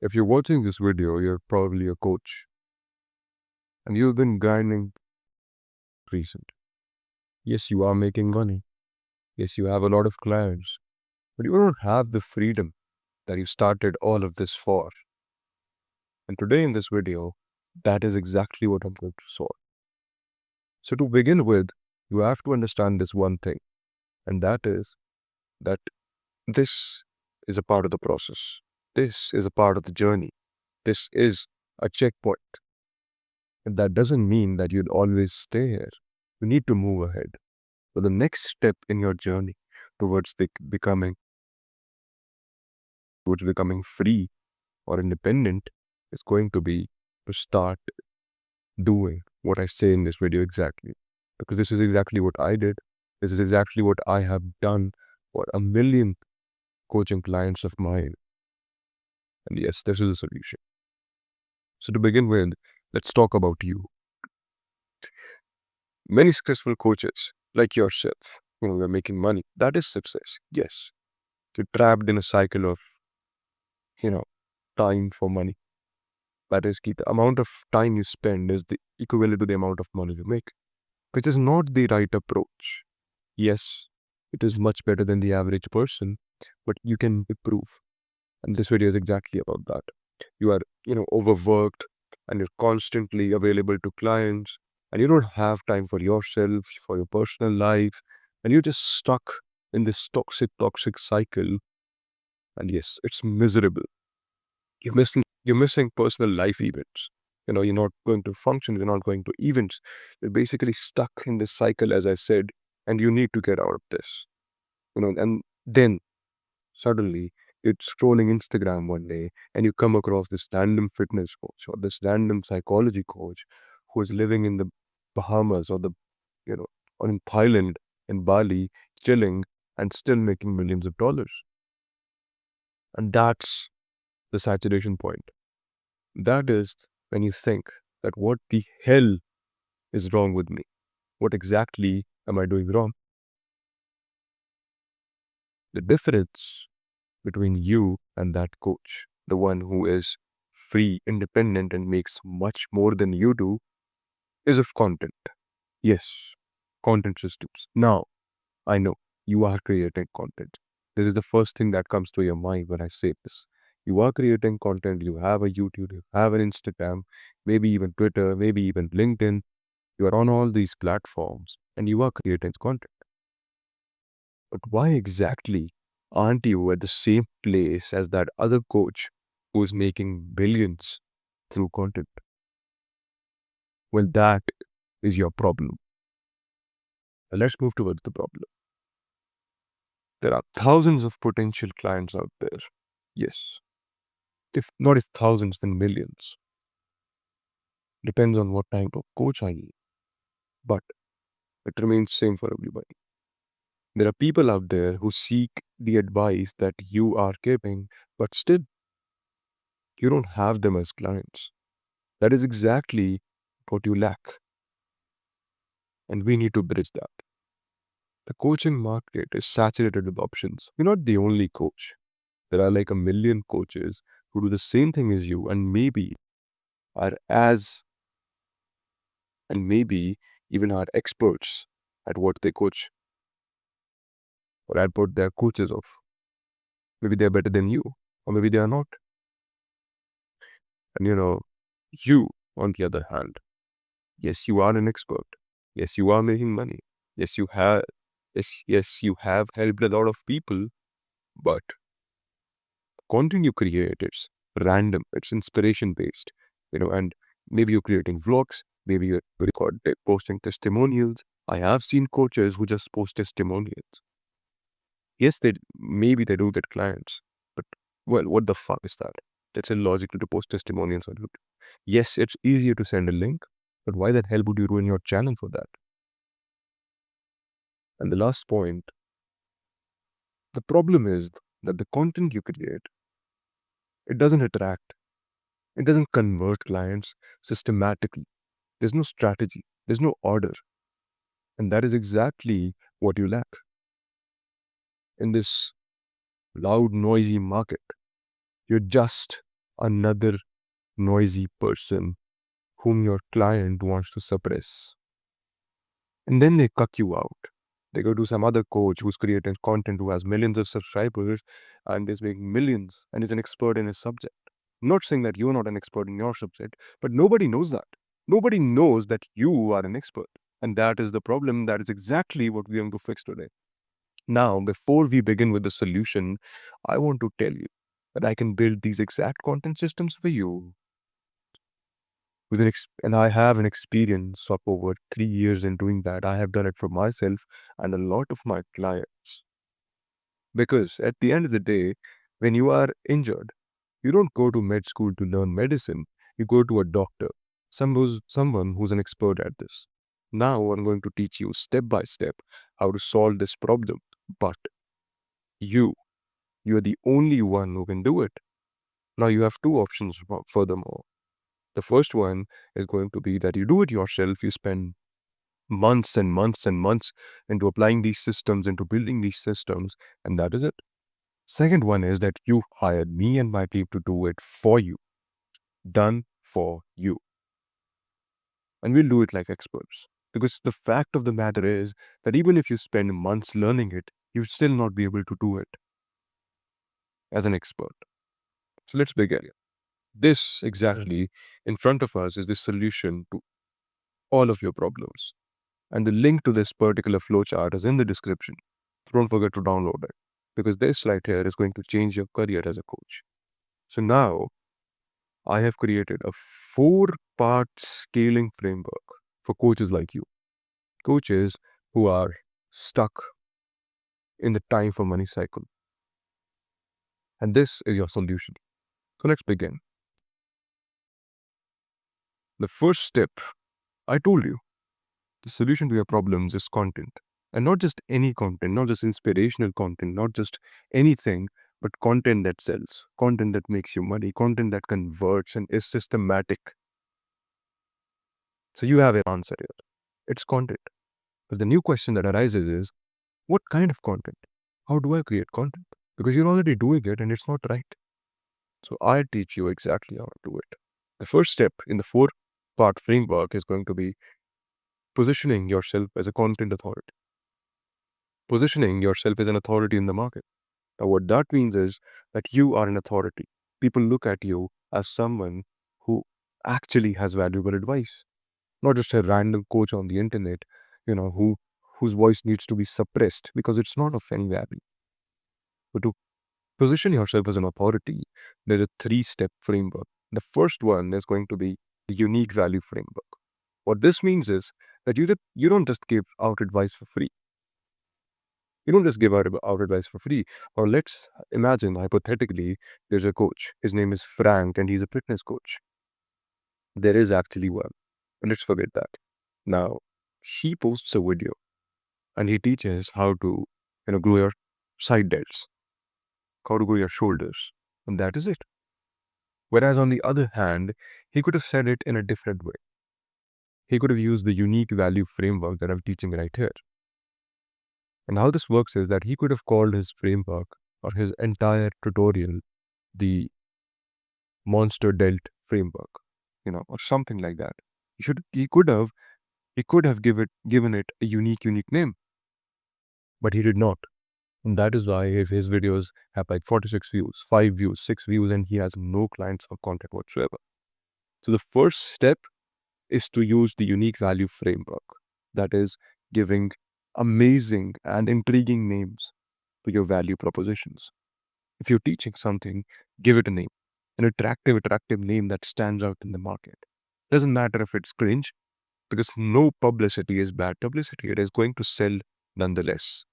If you're watching this video, you're probably a coach and you've been grinding recent. Yes, you are making money. Yes, you have a lot of clients, but you don't have the freedom that you started all of this for. And today in this video, that is exactly what I'm going to solve. So to begin with, you have to understand this one thing, and that is that this is a part of the process. This is a part of the journey. This is a checkpoint. And that doesn't mean that you'd always stay here. You need to move ahead. But the next step in your journey towards becoming free or independent is going to be to start doing what I say in this video exactly. Because this is exactly what I did. This is exactly what I have done for a million coaching clients of mine. And yes, this is a solution. So to begin with, let's talk about you. Many successful coaches like yourself, they're making money. That is success. Yes. You're trapped in a cycle of, you know, time for money. That is key. The amount of time you spend is the equivalent to the amount of money you make, which is not the right approach. Yes, it is much better than the average person, but you can improve. And this video is exactly about that. You are, overworked and you're constantly available to clients and you don't have time for yourself, for your personal life, and you're just stuck in this toxic cycle. And yes, it's miserable. You're missing personal life events. You're not going to functions, you're not going to events. You're basically stuck in this cycle, as I said, and you need to get out of this. And then suddenly you're scrolling Instagram one day and you come across this random fitness coach or this random psychology coach who is living in the Bahamas you know, or in Thailand, in Bali, chilling and still making millions of dollars. And that's the saturation point. That is when you think that what the hell is wrong with me? What exactly am I doing wrong? The difference between you and that coach, the one who is free, independent, and makes much more than you do, is of content. Yes, content systems. Now, I know you are creating content. This is the first thing that comes to your mind when I say this. You are creating content, you have a YouTube, you have an Instagram, maybe even Twitter, maybe even LinkedIn. You are on all these platforms and you are creating content. But why exactly aren't you at the same place as that other coach who's making billions through content? Well, that is your problem. Now let's move towards the problem. There are thousands of potential clients out there. Yes. If not if thousands, then millions. Depends on what type of coach I need. But it remains same for everybody. There are people out there who seek the advice that you are giving, but still you don't have them as clients. That is exactly what you lack. And we need to bridge that. The coaching market is saturated with options. You're not the only coach. There are like a million coaches who do the same thing as you are as, and maybe even are experts at what they coach or at what they're coaches of. Maybe they're better than you, or maybe they are not. And you, on the other hand, yes, you are an expert. Yes, you are making money. Yes, you have helped a lot of people, but content you create, it's random, it's inspiration based, and maybe you're creating vlogs, maybe you're posting testimonials. I have seen coaches who just post testimonials. Yes, maybe they do get clients, but well, what the fuck is that? That's illogical to post testimonials on YouTube. Yes, it's easier to send a link, but why the hell would you ruin your channel for that? And the last point, the problem is that the content you create, it doesn't attract, it doesn't convert clients systematically. There's no strategy, there's no order. And that is exactly what you lack in this loud, noisy market. You're just another noisy person whom your client wants to suppress. And then they cuck you out. They go to some other coach who's creating content, who has millions of subscribers and is making millions and is an expert in his subject. I'm not saying that you're not an expert in your subject, but nobody knows that. Nobody knows that you are an expert. And that is the problem. That is exactly what we're going to fix today. Now, before we begin with the solution, I want to tell you that I can build these exact content systems for you. And I have an experience of over 3 years in doing that. I have done it for myself and a lot of my clients. Because at the end of the day, when you are injured, you don't go to med school to learn medicine. You go to a doctor, someone who's an expert at this. Now I'm going to teach you step by step how to solve this problem. But you, you're the only one who can do it. Now you have two options furthermore. The first one is going to be that you do it yourself. You spend months and months and months into applying these systems, into building these systems, and that is it. Second one is that you hired me and my team to do it for you, done for you. And we'll do it like experts. Because the fact of the matter is that even if you spend months learning it, you'll still not be able to do it as an expert. So let's begin. This exactly in front of us is the solution to all of your problems. And the link to this particular flowchart is in the description. Don't forget to download it because this right here is going to change your career as a coach. So now I have created a 4-part scaling framework for coaches like you. Coaches who are stuck in the time for money cycle. And this is your solution. So let's begin. The first step, I told you, the solution to your problems is content. And not just any content, not just inspirational content, not just anything, but content that sells, content that makes you money, content that converts and is systematic. So you have an answer here. It's content. But the new question that arises is, what kind of content? How do I create content? Because you're already doing it and it's not right. So I teach you exactly how to do it. The first step in the 4-part framework is going to be positioning yourself as a content authority. Positioning yourself as an authority in the market. Now, what that means is that you are an authority. People look at you as someone who actually has valuable advice, not just a random coach on the internet, whose voice needs to be suppressed because it's not of any value. But to position yourself as an authority, there's a 3-step framework. The first one is going to be the unique value framework. What this means is that you don't just give out advice for free. You don't just give out advice for free. Or let's imagine, hypothetically, there's a coach. His name is Frank and he's a fitness coach. There is actually one. But let's forget that. Now, he posts a video and he teaches how to, grow your side delts, how to grow your shoulders. And that is it. Whereas on the other hand, he could have said it in a different way. He could have used the unique value framework that I'm teaching right here. And how this works is that he could have called his framework or his entire tutorial the monster delt framework, or something like that. He could have given it a unique name, but he did not. And that is why if his videos have like 46 views, 5 views, 6 views, and he has no clients or content whatsoever. So the first step is to use the unique value framework. That is giving amazing and intriguing names to your value propositions. If you're teaching something, give it a name, an attractive name that stands out in the market. Doesn't matter if it's cringe, because no publicity is bad publicity. It is going to sell nonetheless.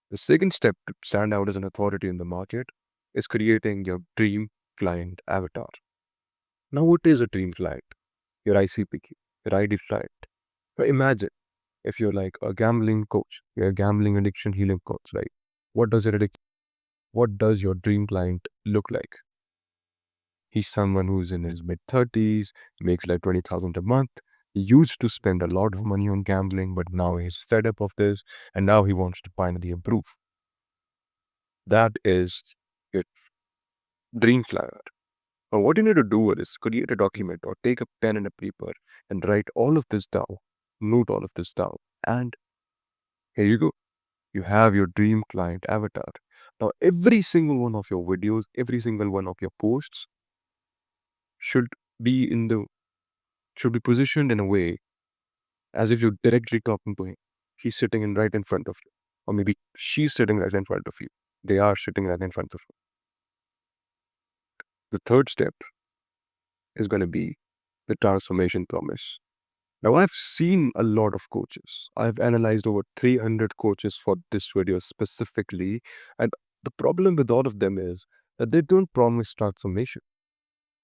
The second step to stand out as an authority in the market is creating your dream client avatar. Now, what is a dream client? Your ICPQ, your ID client. Now, imagine if you're like a gambling coach, you're a gambling addiction healing coach, right? What does your dream client look like? He's someone who's in his mid-30s, makes like 20,000 a month. He used to spend a lot of money on gambling, but now he's fed up of this, and now he wants to finally improve. That is it. dream client. Now, what you need to do is create a document or take a pen and a paper and write all of this down, note all of this down, and here you go. You have your dream client avatar. Now, every single one of your videos, every single one of your posts should be in the should be positioned in a way as if you're directly talking to him. He's sitting right in front of you, or maybe she's sitting right in front of you. They are sitting right in front of you. The third step is going to be the transformation promise. Now, I've seen a lot of coaches. I've analyzed over 300 coaches for this video specifically. And the problem with all of them is that they don't promise transformation.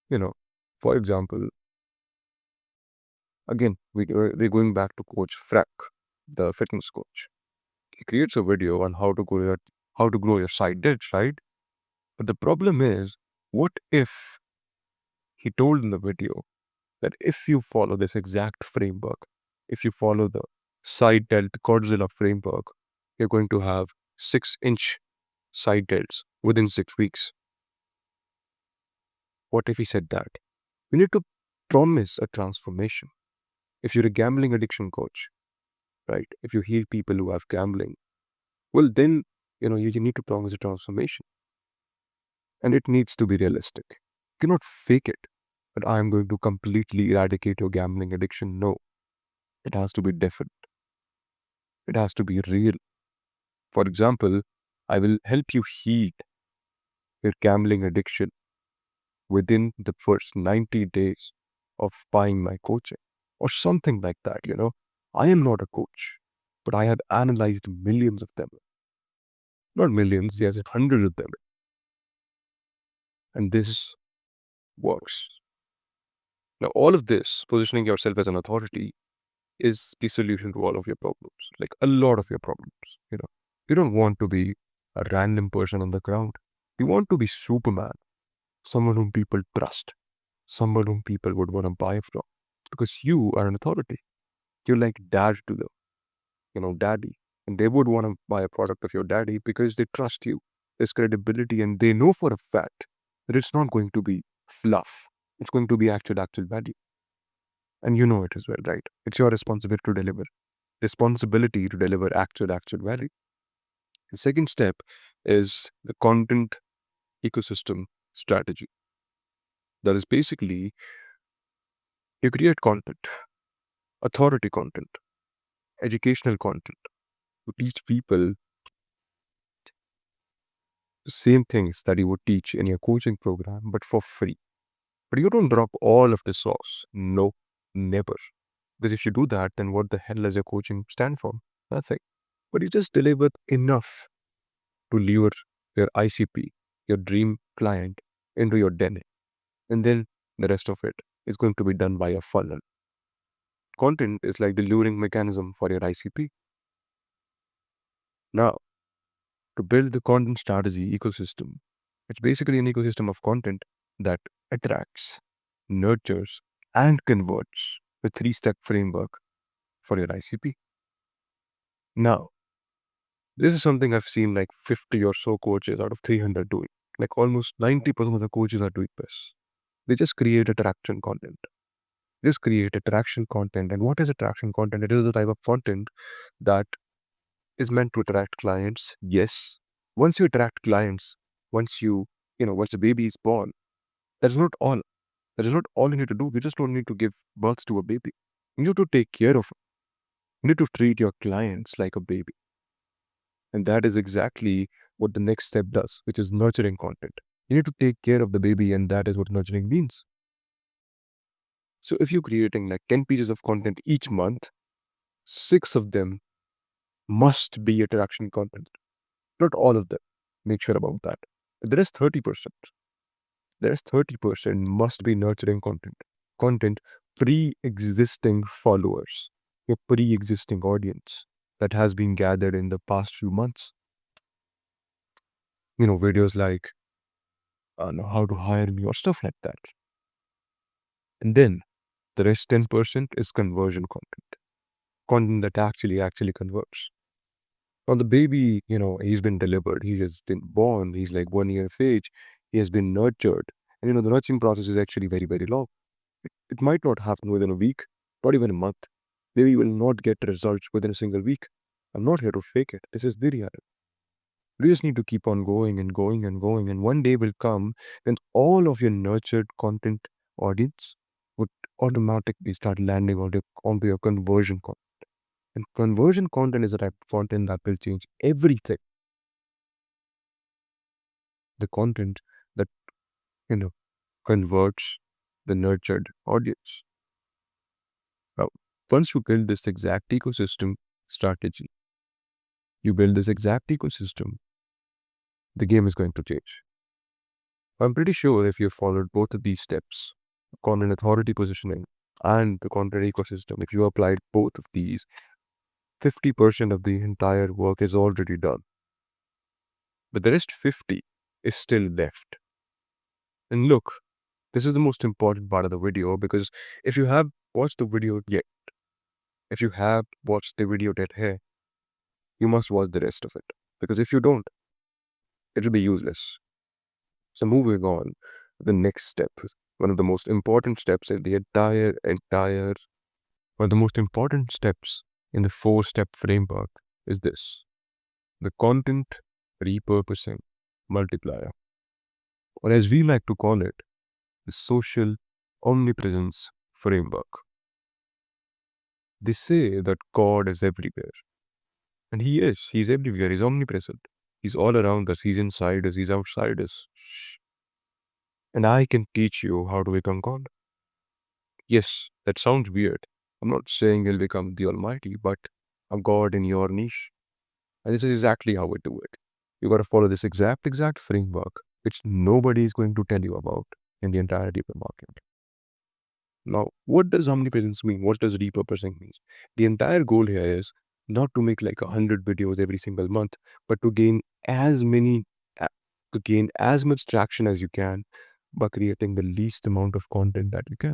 You know, for example, again, we're going back to Coach Frack, the fitness coach. He creates a video on how to grow your side delts, right? But the problem is, what if he told in the video that if you follow this exact framework, if you follow the side delt Godzilla framework, you're going to have 6-inch side delts within 6 weeks. What if he said that? You need to promise a transformation. If you're a gambling addiction coach, right? If you heal people who have gambling, well, then, you need to promise a transformation. And it needs to be realistic. You cannot fake it. But I'm going to completely eradicate your gambling addiction. No, it has to be definite. It has to be real. For example, I will help you heal your gambling addiction within the first 90 days of buying my coaching or something like that. I am not a coach, but I have analyzed millions of them. Not millions, yes, hundreds of them. And this works. Now, all of this, positioning yourself as an authority, is the solution to all of your problems, like a lot of your problems. You don't want to be a random person on the crowd. You want to be Superman, someone whom people trust, someone whom people would want to buy from, because you are an authority. You're like dad to daddy, and they would want to buy a product of your daddy because they trust you. There's credibility, and they know for a fact that it's not going to be fluff. It's going to be actual value, and you know it as well, right? It's your responsibility to deliver actual value. The second step is the content ecosystem strategy. That is basically you create content, authority content, educational content to teach people the same things that you would teach in your coaching program, but for free. But you don't drop all of the sauce. No, never. Because if you do that, then what the hell does your coaching stand for? Nothing. But you just deliver enough to lure your ICP, your dream client, into your den. And then the rest of it is going to be done by a funnel. Content is like the luring mechanism for your ICP. Now, to build the content strategy ecosystem, it's basically an ecosystem of content that attracts, nurtures, and converts the 3-step framework for your ICP. Now, this is something I've seen like 50 or so coaches out of 300 doing. Like almost 90% of the coaches are doing this. They just create attraction content. Just create attraction content. And what is attraction content? It is the type of content that is meant to attract clients. Yes. Once you attract clients, once the baby is born, that's not all. That is not all you need to do. You just don't need to give birth to a baby. You need to take care of it. You need to treat your clients like a baby. And that is exactly what the next step does, which is nurturing content. You need to take care of the baby, and that is what nurturing means. So if you're creating like 10 pieces of content each month, 6 of them must be attraction content. Not all of them. Make sure about that. There is 30%. There is 30% must be nurturing content. Content pre-existing followers, your pre-existing audience that has been gathered in the past few months. Videos like how to hire me or stuff like that. And then the rest 10% is conversion content. Content that actually converts. Now the baby, he's been delivered. He's just been born. He's like 1 year of age. He has been nurtured. And the nurturing process is actually very, very long. It might not happen within a week, not even a month. Maybe you will not get results within a single week. I'm not here to fake it. This is the reality. You just need to keep on going and going and going. And one day will come when all of your nurtured content audience would automatically start landing onto your conversion content. And conversion content is a type of content that will change everything. The content that, you know, converts the nurtured audience. Now, once you build this exact ecosystem strategy, you build this exact ecosystem, the game is going to change. I'm pretty sure if you followed both of these steps, content authority positioning and the content ecosystem, if you applied both of these, 50% of the entire work is already done. But the rest 50 is still left. And look, this is the most important part of the video because if you have watched the video yet, if you have watched the video yet here, you must watch the rest of it. Because if you don't, it will be useless. So moving on, the next step, one of the most important steps in the one of the most important steps in the 4-step framework is this: the content repurposing multiplier, or as we like to call it, the social omnipresence framework. They say that God is everywhere, and He is. He's everywhere. He's omnipresent. He's all around us. He's inside us. He's outside us. And I can teach you how to become God. Yes, that sounds weird. I'm not saying He'll become the Almighty, but a God in your niche. And this is exactly how we do it. You got to follow this exact framework, which nobody is going to tell you about in the entire deeper market. Now, what does omnipresence mean? What does repurposing mean? The entire goal here is not to make like 100 videos every single month, but to gain as many, to gain as much traction as you can by creating the least amount of content that you can.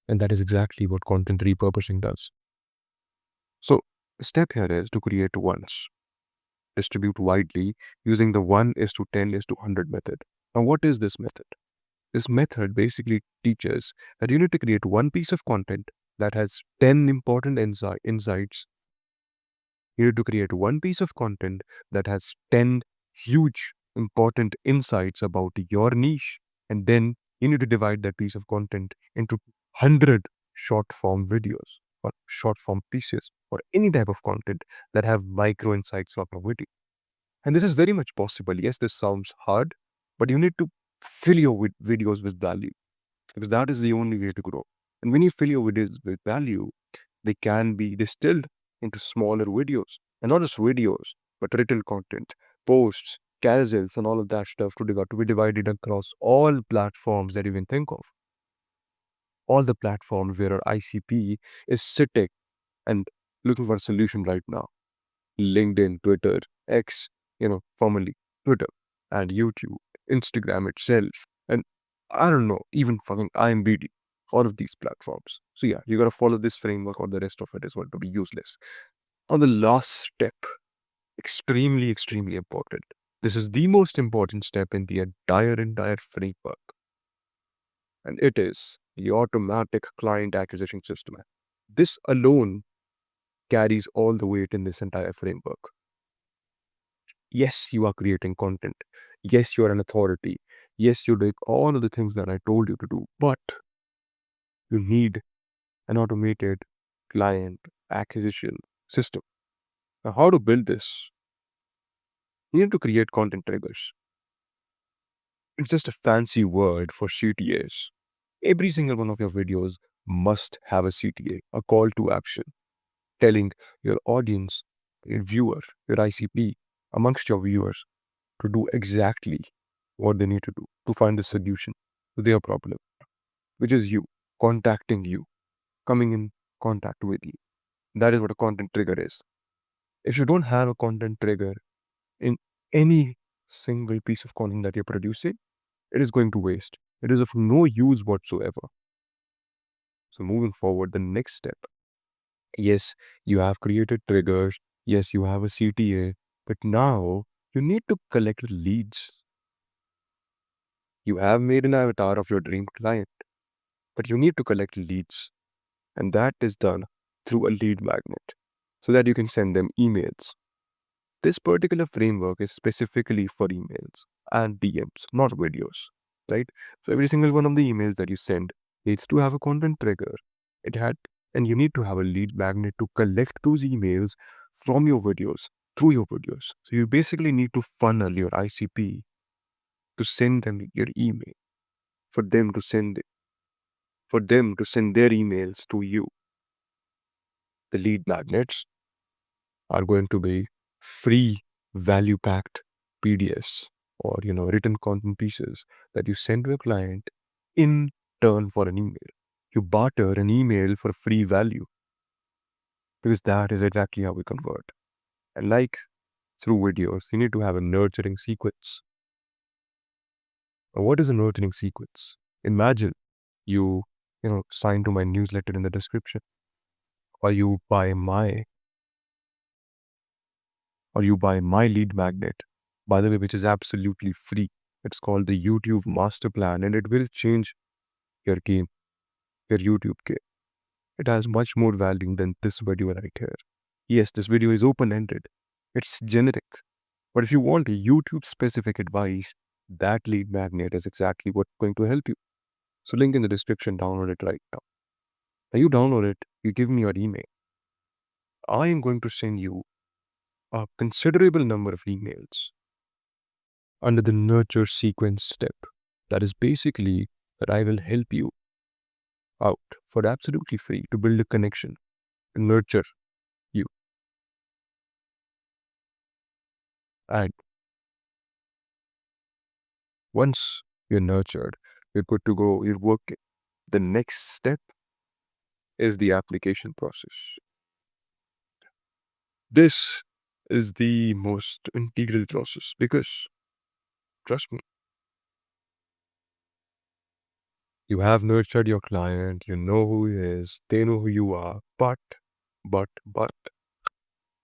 And that is exactly what content repurposing does. So, the step here is to create once, distribute widely using the 1:10:100 method. Now, what is this method? This method basically teaches that you need to create one piece of content that has 10 important insights. You need to create one piece of content that has 10 huge important insights about your niche. And then you need to divide that piece of content into 100 short form videos or short form pieces or any type of content that have micro insights from a video. And this is very much possible. Yes, this sounds hard, but you need to fill your videos with value because that is the only way to grow. And when you fill your videos with value, they can be distilled into smaller videos. And not just videos, but written content, posts, carousels, and all of that stuff to be divided across all platforms that you can think of. All the platforms where our ICP is sitting and looking for a solution right now. LinkedIn, Twitter, X, formerly Twitter, and YouTube, Instagram itself, and I don't know, even fucking IMBD, all of these platforms. So yeah, you gotta follow this framework or the rest of it is going to be useless. On the last step, extremely important. This is the most important step in the entire framework. And it is the automatic client acquisition system. This alone carries all the weight in this entire framework. Yes, you are creating content. Yes, you are an authority. Yes, you're doing all of the things that I told you to do, but you need an automated client acquisition system. Now, how to build this? You need to create content triggers. It's just a fancy word for CTAs. Every single one of your videos must have a CTA, a call to action, telling your audience, your viewer, your ICP, amongst your viewers, to do exactly what they need to do to find the solution to their problem, which is you, contacting you, coming in contact with you. That is what a content trigger is. If you don't have a content trigger in any single piece of content that you're producing, it is going to waste. It is of no use whatsoever. So moving forward, the next step. Yes, you have created triggers. Yes, you have a CTA, but now you need to collect leads. You have made an avatar of your dream client, but you need to collect leads, and that is done through a lead magnet so that you can send them emails. This particular framework is specifically for emails and DMs, not videos, right? So every single one of the emails that you send needs to have a content trigger. It had, and you need to have a lead magnet to collect those emails from your videos, through your videos. So you basically need to funnel your ICP to send them your email, for them to send their emails to you. The lead magnets are going to be free value packed PDFs or written content pieces that you send to a client in turn for an email. You barter an email for free value because that is exactly how we convert. And like through videos, you need to have a nurturing sequence. Now, what is a nurturing sequence? Imagine you sign to my newsletter in the description, or you buy my lead magnet, by the way, which is absolutely free. It's called the YouTube Master Plan, and it will change your game, your YouTube game. It has much more value than this video right here. Yes, this video is open-ended. It's generic. But if you want YouTube specific advice, that lead magnet is exactly what's going to help you. So link in the description, download it right now. Now you download it, you give me your email. I am going to send you a considerable number of emails under the nurture sequence step. That is basically that I will help you out for absolutely free to build a connection, to nurture you. And once you're nurtured, you're good to go, you're working. The next step is the application process. This is the most integral process because, trust me, you have nurtured your client, you know who he is, they know who you are, but,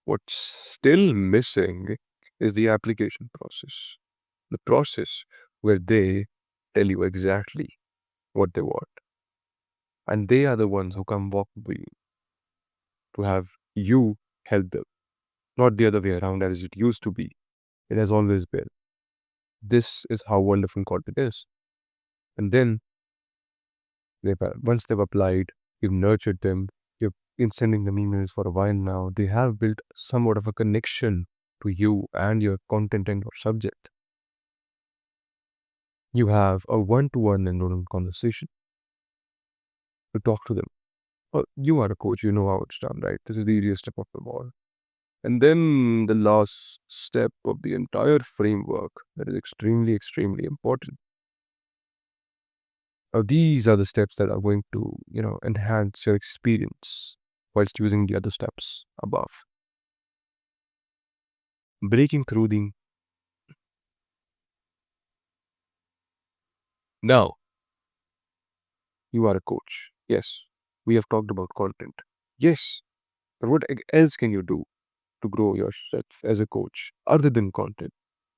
what's still missing is the application process. The process where they tell you exactly what they want. And they are the ones who come walk with you to have you help them, not the other way around as it used to be. It has always been. This is how wonderful content is. And then once they've applied, you've nurtured them, you've been sending them emails for a while now, they have built somewhat of a connection to you and your content and your subject. You have a one-to-one and conversation to talk to them. Well, you are a coach, you know how it's done, right? This is the easiest step of them all. And then the last step of the entire framework that is extremely, extremely important. Now, these are the steps that are going to, enhance your experience whilst using the other steps above. Breaking through the. Now, you are a coach. Yes, we have talked about content. Yes, but what else can you do to grow yourself as a coach other than content?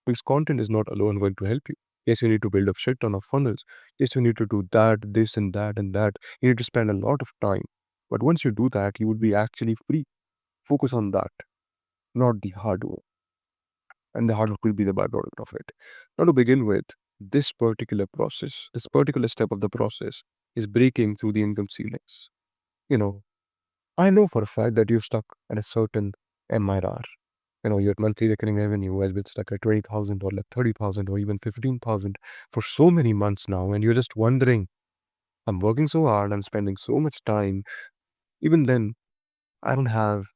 Because content is not alone going to help you. Yes, you need to build a shit ton of funnels. Yes, you need to do that, this, and that, and that. You need to spend a lot of time. But once you do that, you would be actually free. Focus on that, not the hard work. And the hard work will be the byproduct of it. Now, to begin with, this particular process, this particular step of the process is breaking through the income ceilings. You know, I know for a fact that you're stuck at a certain MRR. Your monthly recurring revenue has been stuck at 20,000 or like 30,000 or even 15,000 for so many months now. And you're just wondering, I'm working so hard, I'm spending so much time. Even then, I don't have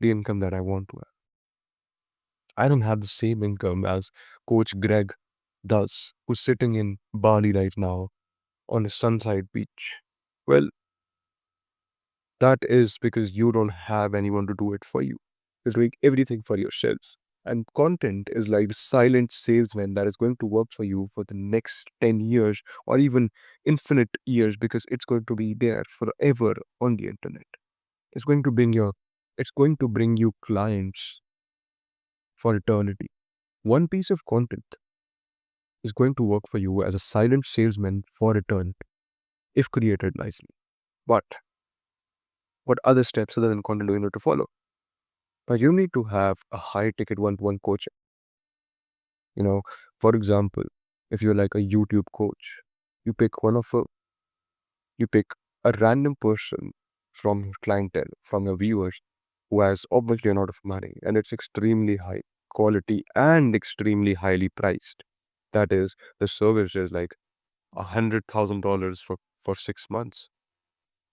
the income that I want to have. I don't have the same income as Coach Greg does, who's sitting in Bali right now on a sunside beach. Well, that is because you don't have anyone to do it for you. You're doing everything for yourself. And content is like the silent salesman that is going to work for you for the next 10 years or even infinite years because it's going to be there forever on the internet. It's going to bring you clients for eternity. One piece of content is going to work for you as a silent salesman for return if created nicely. But what other steps other than content do you need to follow? But you need to have a high ticket one-to-one coaching. You know, for example, if you're like a YouTube coach, you pick one of a you pick a random person from your clientele, from your viewers, who has obviously a lot of money and it's extremely high quality and extremely highly priced. That is, the service is like $100,000 for 6 months.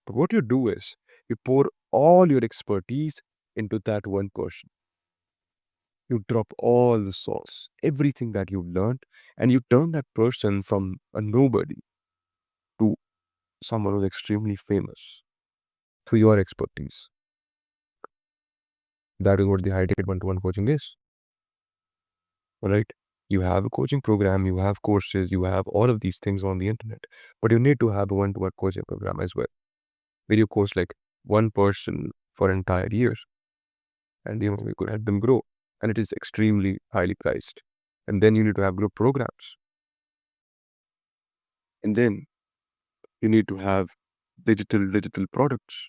But what you do is you pour all your expertise into that one person. You drop all the sauce, everything that you learned, and you turn that person from a nobody to someone who's extremely famous through your expertise. That is what the high ticket one-to-one coaching is. All right. You have a coaching program, you have courses, you have all of these things on the internet, but you need to have a one-to-one coaching program as well, where you coach like one person for entire years, and you could help them grow, and it is extremely highly priced. And then you need to have group programs, and then you need to have digital products,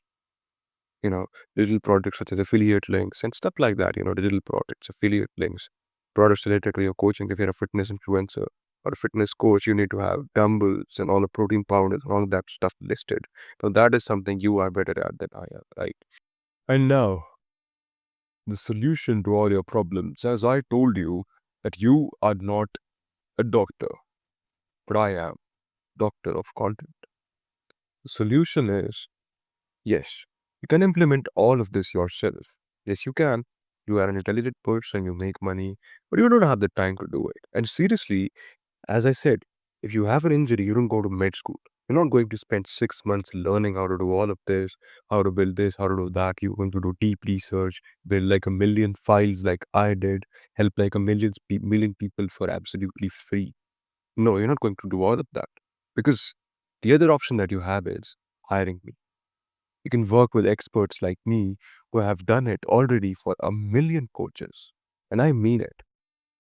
digital products such as affiliate links and stuff like that, digital products, affiliate links, products related to your coaching. If you're a fitness influencer or a fitness coach, you need to have dumbbells and all the protein powders and all of that stuff listed. So that is something you are better at than I am, right? And now, the solution to all your problems, as I told you, that you are not a doctor, but I am doctor of content. The solution is, yes, you can implement all of this yourself. Yes, you can. You are an intelligent person, you make money, but you don't have the time to do it. And seriously, as I said, if you have an injury, you don't go to med school. You're not going to spend 6 months learning how to do all of this, how to build this, how to do that. You're going to do deep research, build like a million files like I did, help like a million people for absolutely free. No, you're not going to do all of that. Because the other option that you have is hiring me. You can work with experts like me who have done it already for a million coaches. And I mean it,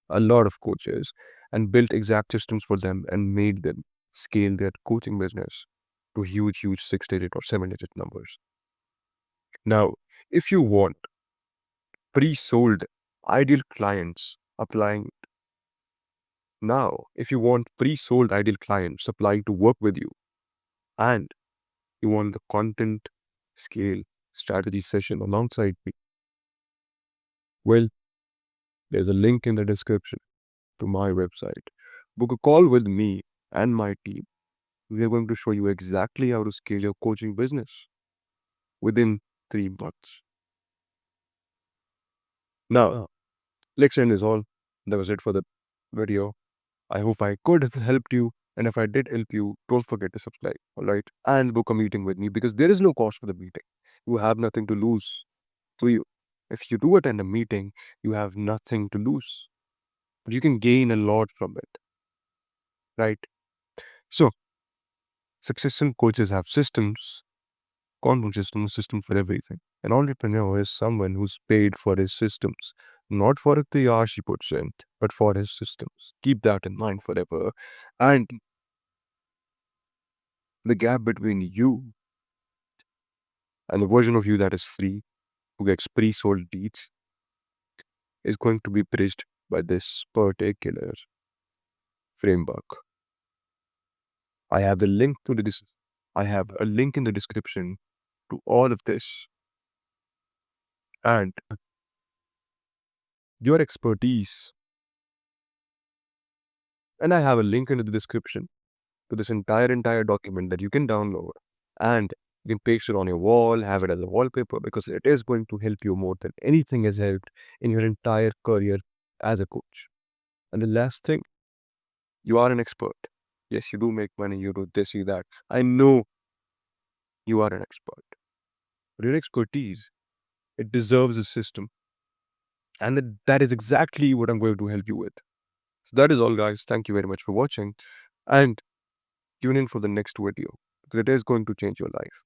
a lot of coaches, and built exact systems for them and made them scale their coaching business to huge 6 digit or 7 digit numbers. Now, if you want pre sold ideal clients applying if you want pre sold ideal clients applying to work with you, and you want the content scale strategy session alongside me, well, there's a link in the description to my website. Book a call with me and my team. We are going to show you exactly how to scale your coaching business within 3 months. Now, let's end this all. That was it for the video. I hope I could have helped you. And if I did help you, don't forget to subscribe, all right? And book a meeting with me because there is no cost for the meeting. You have nothing to lose. So if you do attend a meeting, you have nothing to lose. But you can gain a lot from it, right? So, successful coaches have systems, content system for everything. An entrepreneur is someone who's paid for his systems, not for the hours he puts in, but for his systems. Keep that in mind forever. And the gap between you and the version of you that is free, who gets pre-sold leads, is going to be bridged by this particular framework. I have the link to this. I have a link in the description to all of this. And your expertise. And I have a link in the description to this entire document that you can download and you can paste it on your wall, have it as a wallpaper, because it is going to help you more than anything has helped in your entire career as a coach. And the last thing, you are an expert. Yes, you do make money, you do this, you that. I know you are an expert. But your expertise, it deserves a system. And that is exactly what I'm going to help you with. So that is all, guys. Thank you very much for watching. And tune in for the next video because it is going to change your life.